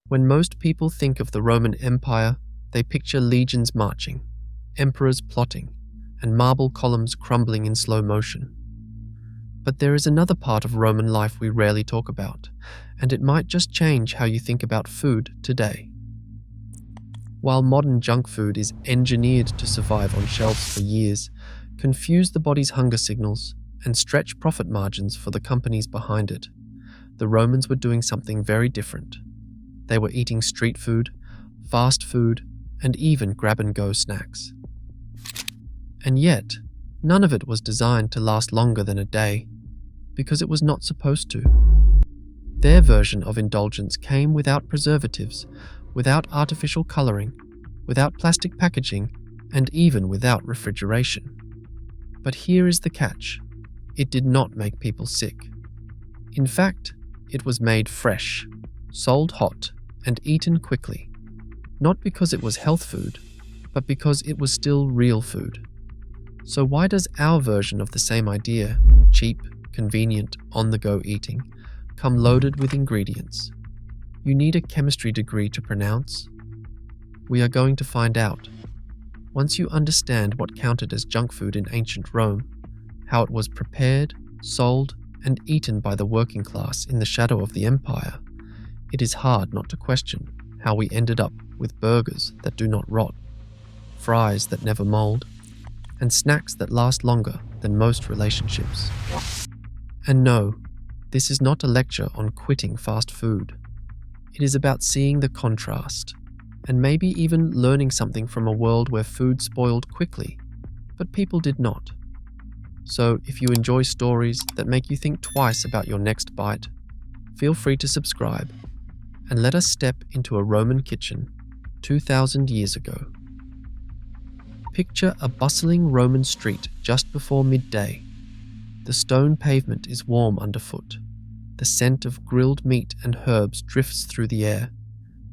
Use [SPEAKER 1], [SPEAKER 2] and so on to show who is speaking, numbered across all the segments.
[SPEAKER 1] When most people think of the Roman Empire, they picture legions marching, emperors plotting, and marble columns crumbling in slow motion. But there is another part of Roman life we rarely talk about, and it might just change how you think about food today. While modern junk food is engineered to survive on shelves for years, confuse the body's hunger signals, and stretch profit margins for the companies behind it, the Romans were doing something very different. They were eating street food, fast food, and even grab-and-go snacks. And yet, none of it was designed to last longer than a day, because it was not supposed to. Their version of indulgence came without preservatives, without artificial coloring, without plastic packaging, and even without refrigeration. But here is the catch. It did not make people sick. In fact, it was made fresh, sold hot, and eaten quickly. Not because it was health food, but because it was still real food. So why does our version of the same idea, cheap, convenient, on-the-go eating, come loaded with ingredients you need a chemistry degree to pronounce? We are going to find out. Once you understand what counted as junk food in ancient Rome, how it was prepared, sold, and eaten by the working class in the shadow of the empire, it is hard not to question how we ended up with burgers that do not rot, fries that never mold, and snacks that last longer than most relationships. And no, this is not a lecture on quitting fast food. It is about seeing the contrast, and maybe even learning something from a world where food spoiled quickly, but people did not. So if you enjoy stories that make you think twice about your next bite, feel free to subscribe, and let us step into a Roman kitchen 2,000 years ago. Picture a bustling Roman street just before midday. The stone pavement is warm underfoot. The scent of grilled meat and herbs drifts through the air,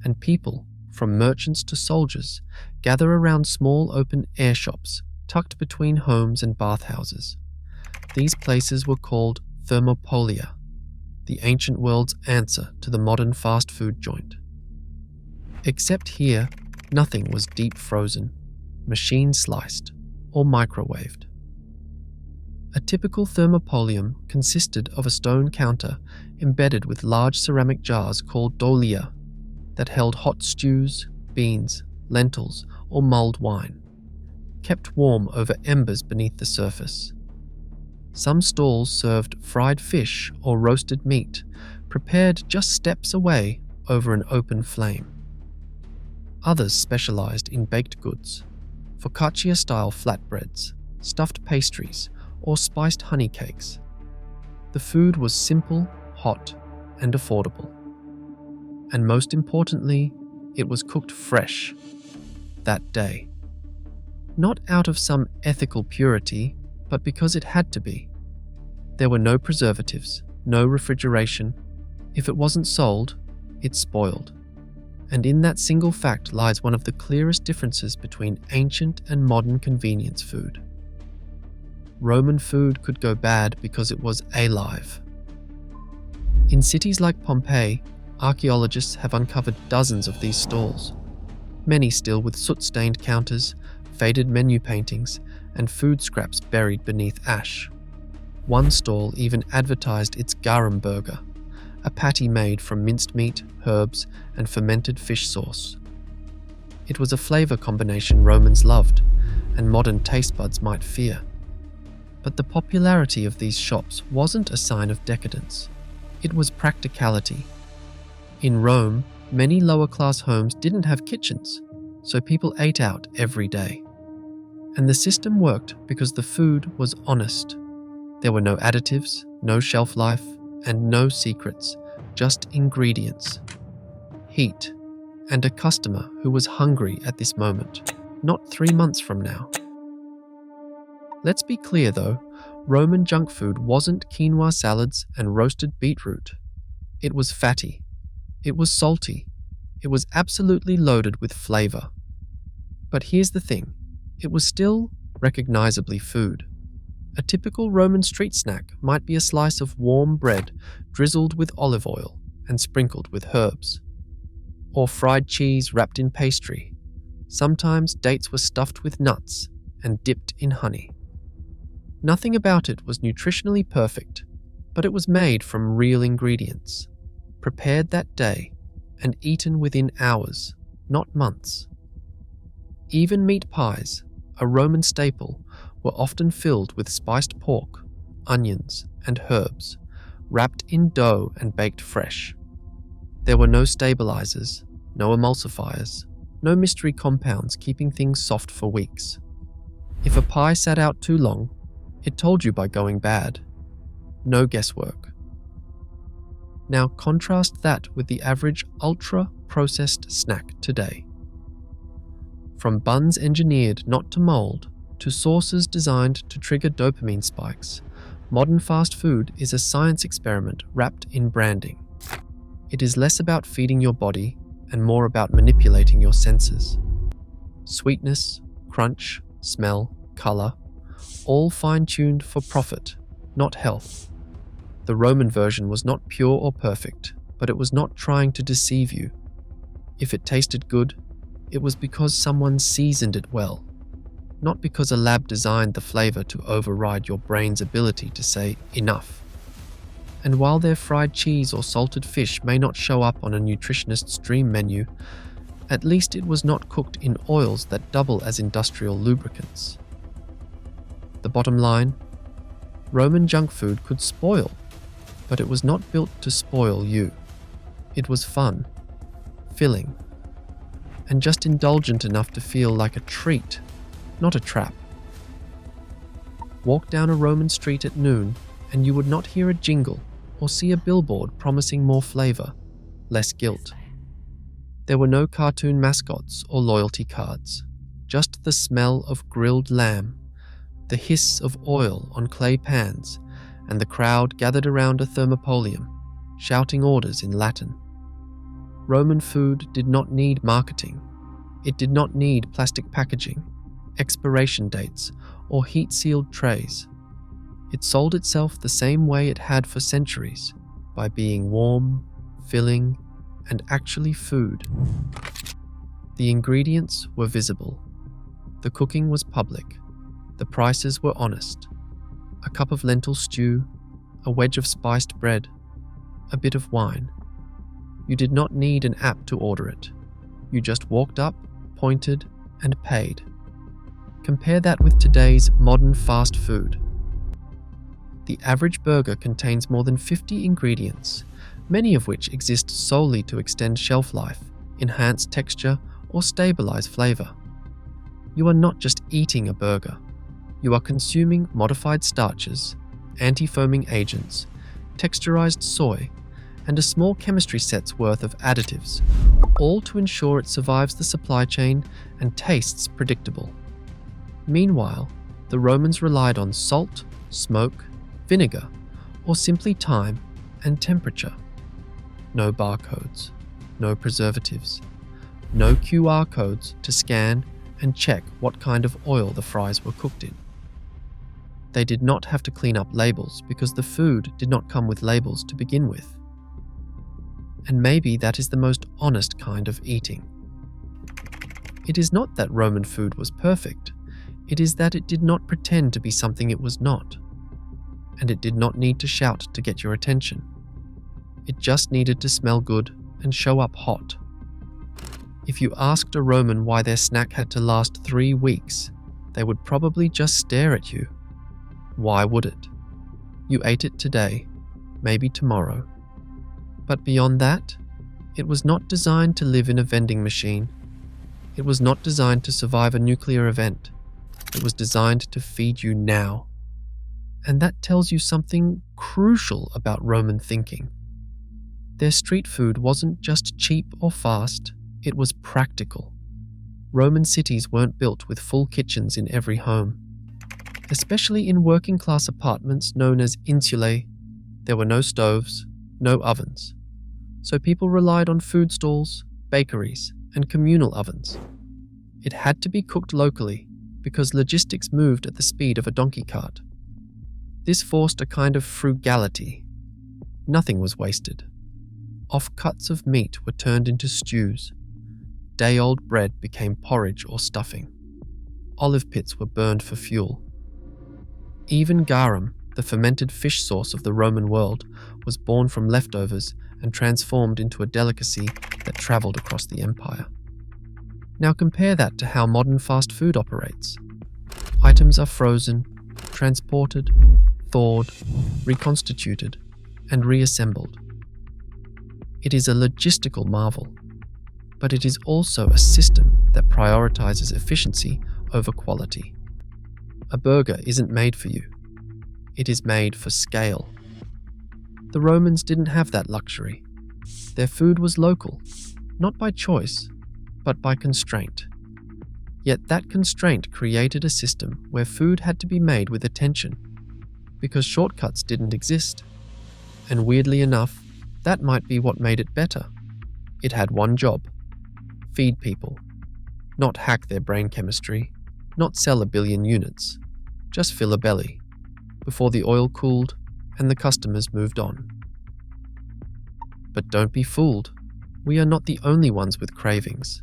[SPEAKER 1] and people, from merchants to soldiers, gather around small open air shops tucked between homes and bathhouses. These places were called thermopolia, the ancient world's answer to the modern fast food joint. Except here, nothing was deep frozen, machine sliced, or microwaved. A typical thermopolium consisted of a stone counter embedded with large ceramic jars called dolia that held hot stews, beans, lentils, or mulled wine, kept warm over embers beneath the surface. Some stalls served fried fish or roasted meat, prepared just steps away over an open flame. Others specialized in baked goods, focaccia-style flatbreads, stuffed pastries, or spiced honey cakes. The food was simple, hot, and affordable. And most importantly, it was cooked fresh that day. Not out of some ethical purity, but because it had to be. There were no preservatives, no refrigeration. If it wasn't sold, it spoiled. And in that single fact lies one of the clearest differences between ancient and modern convenience food. Roman food could go bad because it was alive. In cities like Pompeii, archaeologists have uncovered dozens of these stalls, many still with soot-stained counters, faded menu paintings, and food scraps buried beneath ash. One stall even advertised its garum burger, a patty made from minced meat, herbs, and fermented fish sauce. It was a flavor combination Romans loved, and modern taste buds might fear. But the popularity of these shops wasn't a sign of decadence. It was practicality. In Rome, many lower-class homes didn't have kitchens, so people ate out every day. And the system worked because the food was honest. There were no additives, no shelf life, and no secrets, just ingredients, heat, and a customer who was hungry at this moment, not 3 months from now. Let's be clear though, Roman junk food wasn't quinoa salads and roasted beetroot. It was fatty. It was salty. It was absolutely loaded with flavor. But here's the thing. It was still recognizably food. A typical Roman street snack might be a slice of warm bread drizzled with olive oil and sprinkled with herbs. or fried cheese wrapped in pastry. Sometimes dates were stuffed with nuts and dipped in honey. Nothing about it was nutritionally perfect, but it was made from real ingredients, prepared that day and eaten within hours, not months. Even meat pies, a Roman staple, were often filled with spiced pork, onions, and herbs, wrapped in dough and baked fresh. There were no stabilizers, no emulsifiers, no mystery compounds keeping things soft for weeks. If a pie sat out too long, it told you by going bad. No guesswork. Now contrast that with the average ultra-processed snack today. From buns engineered not to mold, to sauces designed to trigger dopamine spikes, modern fast food is a science experiment wrapped in branding. It is less about feeding your body and more about manipulating your senses. Sweetness, crunch, smell, color, all fine-tuned for profit, not health. The Roman version was not pure or perfect, but it was not trying to deceive you. If it tasted good, it was because someone seasoned it well, not because a lab designed the flavor to override your brain's ability to say enough. And while their fried cheese or salted fish may not show up on a nutritionist's dream menu, at least it was not cooked in oils that double as industrial lubricants. The bottom line, Roman junk food could spoil, but it was not built to spoil you. It was fun, filling, and just indulgent enough to feel like a treat, not a trap. Walk down a Roman street at noon and you would not hear a jingle or see a billboard promising more flavor, less guilt. There were no cartoon mascots or loyalty cards, just the smell of grilled lamb, the hiss of oil on clay pans, and the crowd gathered around a thermopolium, shouting orders in Latin. Roman food did not need marketing. It did not need plastic packaging, expiration dates, or heat-sealed trays. It sold itself the same way it had for centuries, by being warm, filling, and actually food. The ingredients were visible. The cooking was public. The prices were honest. A cup of lentil stew, a wedge of spiced bread, a bit of wine. You did not need an app to order it. You just walked up, pointed, and paid. Compare that with today's modern fast food. The average burger contains more than 50 ingredients, many of which exist solely to extend shelf life, enhance texture, or stabilize flavor. You are not just eating a burger. You are consuming modified starches, anti-foaming agents, texturized soy, and a small chemistry set's worth of additives, all to ensure it survives the supply chain and tastes predictable. Meanwhile, the Romans relied on salt, smoke, vinegar, or simply time and temperature. No barcodes, no preservatives, no QR codes to scan and check what kind of oil the fries were cooked in. They did not have to clean up labels because the food did not come with labels to begin with. And maybe that is the most honest kind of eating. It is not that Roman food was perfect, it is that it did not pretend to be something it was not. And it did not need to shout to get your attention. It just needed to smell good and show up hot. If you asked a Roman why their snack had to last 3 weeks, they would probably just stare at you. Why would it? You ate it today, maybe tomorrow. But beyond that, it was not designed to live in a vending machine. It was not designed to survive a nuclear event. It was designed to feed you now. And that tells you something crucial about Roman thinking. Their street food wasn't just cheap or fast, it was practical. Roman cities weren't built with full kitchens in every home. Especially in working-class apartments known as insulae, there were no stoves, no ovens. So people relied on food stalls, bakeries, and communal ovens. It had to be cooked locally because logistics moved at the speed of a donkey cart. This forced a kind of frugality. Nothing was wasted. Offcuts of meat were turned into stews. Day-old bread became porridge or stuffing. Olive pits were burned for fuel. Even garum, the fermented fish sauce of the Roman world, was born from leftovers and transformed into a delicacy that travelled across the empire. Now compare that to how modern fast food operates. Items are frozen, transported, thawed, reconstituted, and reassembled. It is a logistical marvel, but it is also a system that prioritizes efficiency over quality. A burger isn't made for you. It is made for scale. The Romans didn't have that luxury. Their food was local, not by choice, but by constraint. Yet that constraint created a system where food had to be made with attention, because shortcuts didn't exist. And weirdly enough, that might be what made it better. It had one job: feed people. Not hack their brain chemistry, not sell 1 billion units, just fill a belly, before the oil cooled and the customers moved on. But don't be fooled, we are not the only ones with cravings.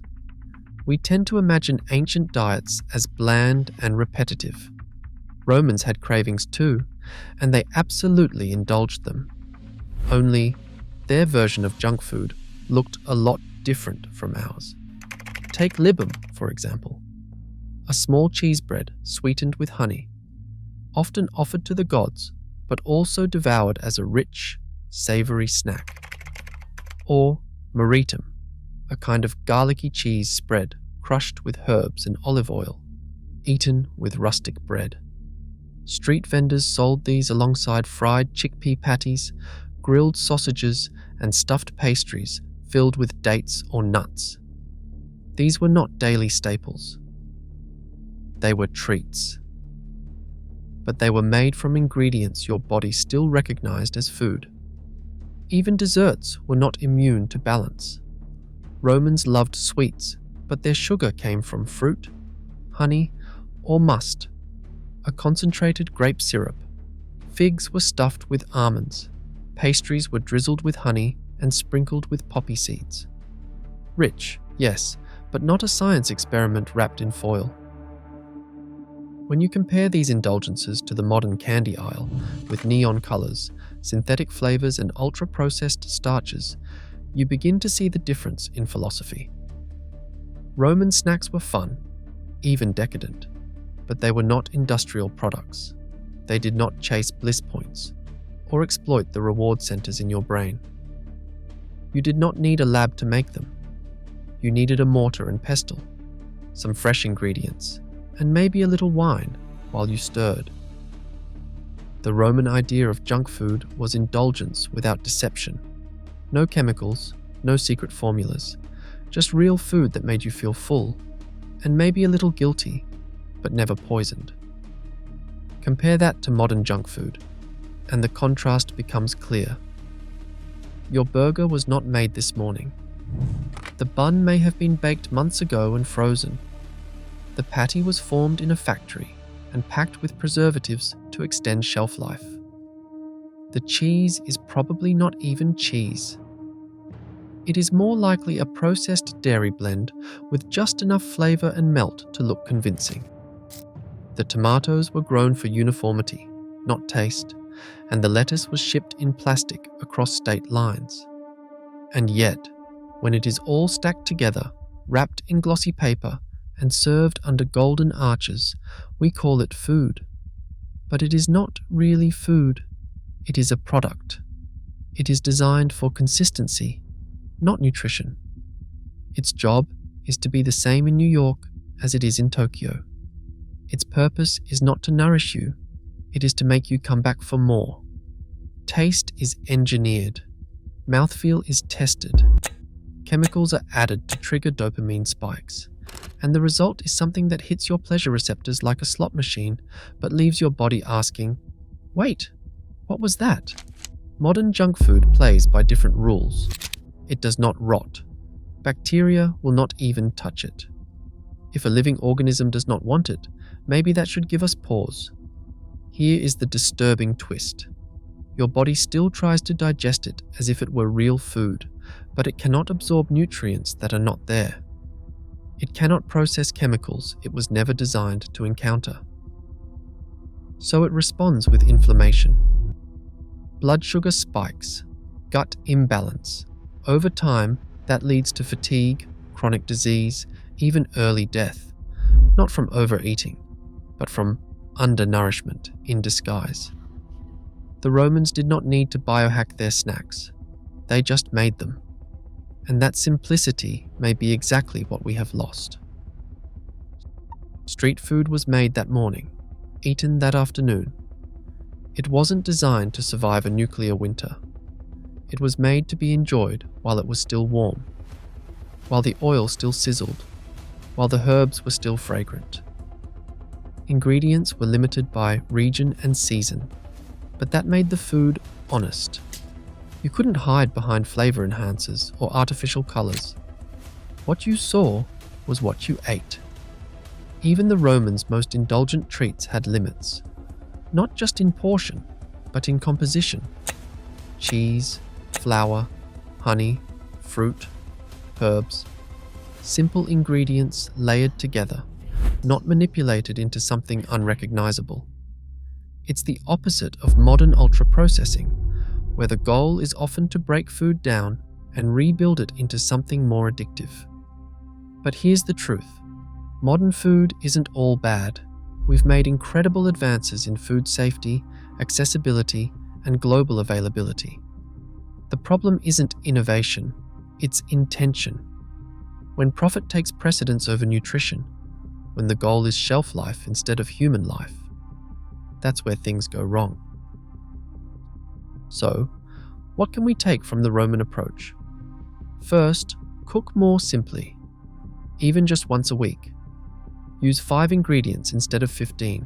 [SPEAKER 1] We tend to imagine ancient diets as bland and repetitive. Romans had cravings too, and they absolutely indulged them. Only, their version of junk food looked a lot different from ours. Take libum, for example. A small cheese bread sweetened with honey, often offered to the gods, but also devoured as a rich, savoury snack. Or meritum, a kind of garlicky cheese spread crushed with herbs and olive oil, eaten with rustic bread. Street vendors sold these alongside fried chickpea patties, grilled sausages, and stuffed pastries filled with dates or nuts. These were not daily staples. They were treats. But they were made from ingredients your body still recognized as food. Even desserts were not immune to balance. Romans loved sweets, but their sugar came from fruit, honey, or must, a concentrated grape syrup. Figs were stuffed with almonds. Pastries were drizzled with honey and sprinkled with poppy seeds. Rich, yes, but not a science experiment wrapped in foil. When you compare these indulgences to the modern candy aisle, with neon colors, synthetic flavors, and ultra-processed starches, you begin to see the difference in philosophy. Roman snacks were fun, even decadent, but they were not industrial products. They did not chase bliss points or exploit the reward centers in your brain. You did not need a lab to make them. You needed a mortar and pestle, some fresh ingredients, and maybe a little wine while you stirred. The Roman idea of junk food was indulgence without deception. No chemicals, no secret formulas, just real food that made you feel full, and maybe a little guilty, but never poisoned. Compare that to modern junk food, and the contrast becomes clear. Your burger was not made this morning. The bun may have been baked months ago and frozen. The patty was formed in a factory and packed with preservatives to extend shelf life. The cheese is probably not even cheese. It is more likely a processed dairy blend with just enough flavor and melt to look convincing. The tomatoes were grown for uniformity, not taste, and the lettuce was shipped in plastic across state lines. And yet, when it is all stacked together, wrapped in glossy paper, and served under golden arches, we call it food. But it is not really food. It is a product. It is designed for consistency, not nutrition. Its job is to be the same in New York as it is in Tokyo. Its purpose is not to nourish you, it is to make you come back for more. Taste is engineered. Mouthfeel is tested. Chemicals are added to trigger dopamine spikes. And the result is something that hits your pleasure receptors like a slot machine, but leaves your body asking, wait, what was that? Modern junk food plays by different rules. It does not rot. Bacteria will not even touch it. If a living organism does not want it, maybe that should give us pause. Here is the disturbing twist. Your body still tries to digest it as if it were real food, but it cannot absorb nutrients that are not there. It cannot process chemicals it was never designed to encounter. So it responds with inflammation. Blood sugar spikes, gut imbalance. Over time, that leads to fatigue, chronic disease, even early death, not from overeating, but from undernourishment in disguise. The Romans did not need to biohack their snacks. They just made them. And that simplicity may be exactly what we have lost. Street food was made that morning, eaten that afternoon. It wasn't designed to survive a nuclear winter. It was made to be enjoyed while it was still warm, while the oil still sizzled, while the herbs were still fragrant. Ingredients were limited by region and season, but that made the food honest. You couldn't hide behind flavor enhancers or artificial colors. What you saw was what you ate. Even the Romans' most indulgent treats had limits, not just in portion, but in composition. Cheese, flour, honey, fruit, herbs. Simple ingredients layered together, not manipulated into something unrecognizable. It's the opposite of modern ultra-processing, where the goal is often to break food down and rebuild it into something more addictive. But here's the truth. Modern food isn't all bad. We've made incredible advances in food safety, accessibility, and global availability. The problem isn't innovation, it's intention. When profit takes precedence over nutrition, when the goal is shelf life instead of human life, that's where things go wrong. So, what can we take from the Roman approach? First, cook more simply, even just once a week. Use 5 ingredients instead of 15.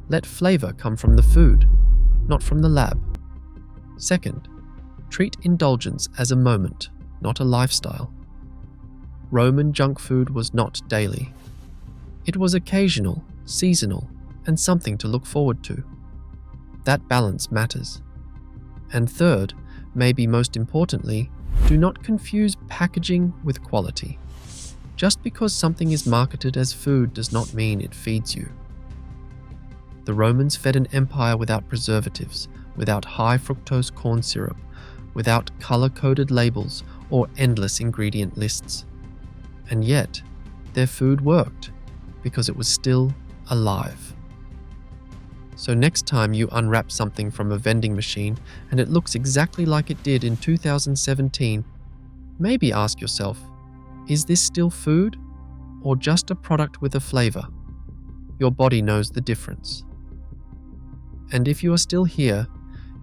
[SPEAKER 1] Let flavor come from the food, not from the lab. Second, treat indulgence as a moment, not a lifestyle. Roman junk food was not daily. It was occasional, seasonal, and something to look forward to. That balance matters. And third, maybe most importantly, do not confuse packaging with quality. Just because something is marketed as food does not mean it feeds you. The Romans fed an empire without preservatives, without high fructose corn syrup, without color-coded labels or endless ingredient lists. And yet, their food worked because it was still alive. So next time you unwrap something from a vending machine and it looks exactly like it did in 2017, maybe ask yourself, is this still food or just a product with a flavor? Your body knows the difference. And if you are still here,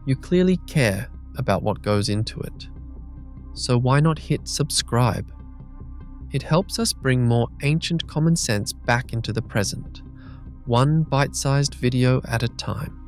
[SPEAKER 1] you clearly care about what goes into it. So why not hit subscribe? It helps us bring more ancient common sense back into the present, one bite-sized video at a time.